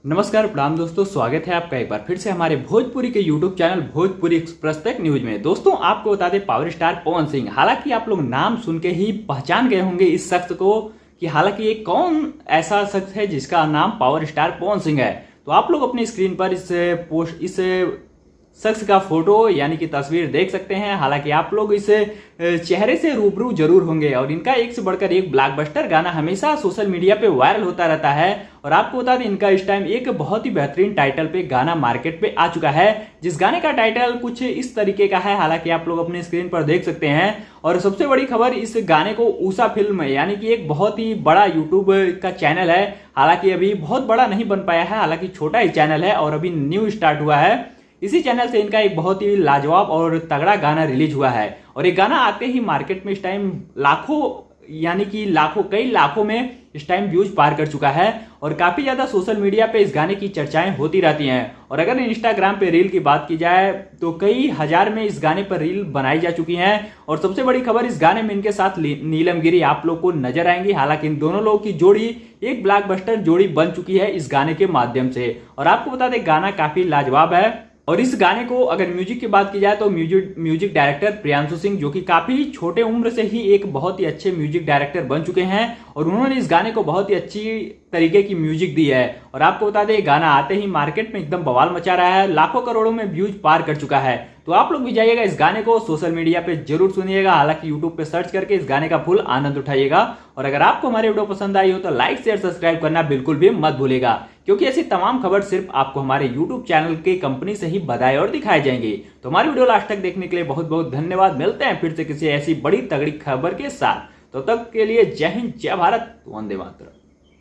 नमस्कार प्रणाम दोस्तों, स्वागत है आपका एक बार फिर से हमारे भोजपुरी के YouTube चैनल भोजपुरी एक्सप्रेस तक न्यूज में। दोस्तों आपको बता दें, पावर स्टार पवन सिंह, हालांकि आप लोग नाम सुन के ही पहचान गए होंगे इस शख्स को कि हालांकि ये कौन ऐसा शख्स है जिसका नाम पावर स्टार पवन सिंह है। तो आप लोग अपनी स्क्रीन पर इस शख्स का फोटो यानी कि तस्वीर देख सकते हैं। हालांकि आप लोग इस चेहरे से रूबरू जरूर होंगे और इनका एक से बढ़कर एक ब्लॉकबस्टर गाना हमेशा सोशल मीडिया पे वायरल होता रहता है। और आपको बता दें, इनका इस टाइम एक बहुत ही बेहतरीन टाइटल पे गाना मार्केट पे आ चुका है, जिस गाने का टाइटल कुछ इस तरीके का है। हालांकि आप लोग अपनी स्क्रीन पर देख सकते हैं। और सबसे बड़ी खबर, इस गाने को उषा फिल्म यानी कि एक बहुत ही बड़ा यूट्यूब का चैनल है, हालांकि अभी बहुत बड़ा नहीं बन पाया है, हालांकि छोटा ही चैनल है और अभी न्यू स्टार्ट हुआ है। इसी चैनल से इनका एक बहुत ही लाजवाब और तगड़ा गाना रिलीज हुआ है और ये गाना आते ही मार्केट में इस टाइम लाखों यानी कि कई लाखों में इस टाइम व्यूज पार कर चुका है। और काफी ज्यादा सोशल मीडिया पे इस गाने की चर्चाएं होती रहती हैं। और अगर इंस्टाग्राम पे रील की बात की जाए तो कई हजार में इस गाने पर रील बनाई जा चुकी हैं। और सबसे बड़ी खबर, इस गाने में इनके साथ नीलम गिरी आप लोग को नजर आएंगी। हालांकि इन दोनों लोगों की जोड़ी एक ब्लॉकबस्टर जोड़ी बन चुकी है इस गाने के माध्यम से। और आपको बता दें, गाना काफी लाजवाब है। और इस गाने को अगर म्यूजिक की बात की जाए तो म्यूजिक डायरेक्टर प्रियांशु सिंह, जो कि काफी छोटे उम्र से ही एक बहुत ही अच्छे म्यूजिक डायरेक्टर बन चुके हैं और उन्होंने इस गाने को बहुत ही अच्छी तरीके की म्यूजिक दी है। और आपको बता दें, गाना आते ही मार्केट में एकदम बवाल मचा रहा है, लाखों करोड़ों में व्यूज पार कर चुका है। तो आप लोग भी जाइएगा, इस गाने को सोशल मीडिया पे जरूर सुनिएगा, हालांकि यूट्यूब पे सर्च करके इस गाने का फुल आनंद उठाइएगा। और अगर आपको हमारी वीडियो पसंद आई हो तो लाइक शेयर सब्सक्राइब करना बिल्कुल भी मत भूलिएगा, क्योंकि ऐसी तमाम खबर सिर्फ आपको हमारे यूट्यूब चैनल के कंपनी से ही बताए और दिखाए जाएंगे। तो हमारी वीडियो लास्ट तक देखने के लिए बहुत बहुत धन्यवाद। मिलते हैं फिर से किसी ऐसी बड़ी तगड़ी खबर के साथ। तो तब तक के लिए जय हिंद, जय भारत, वंदे मातरम।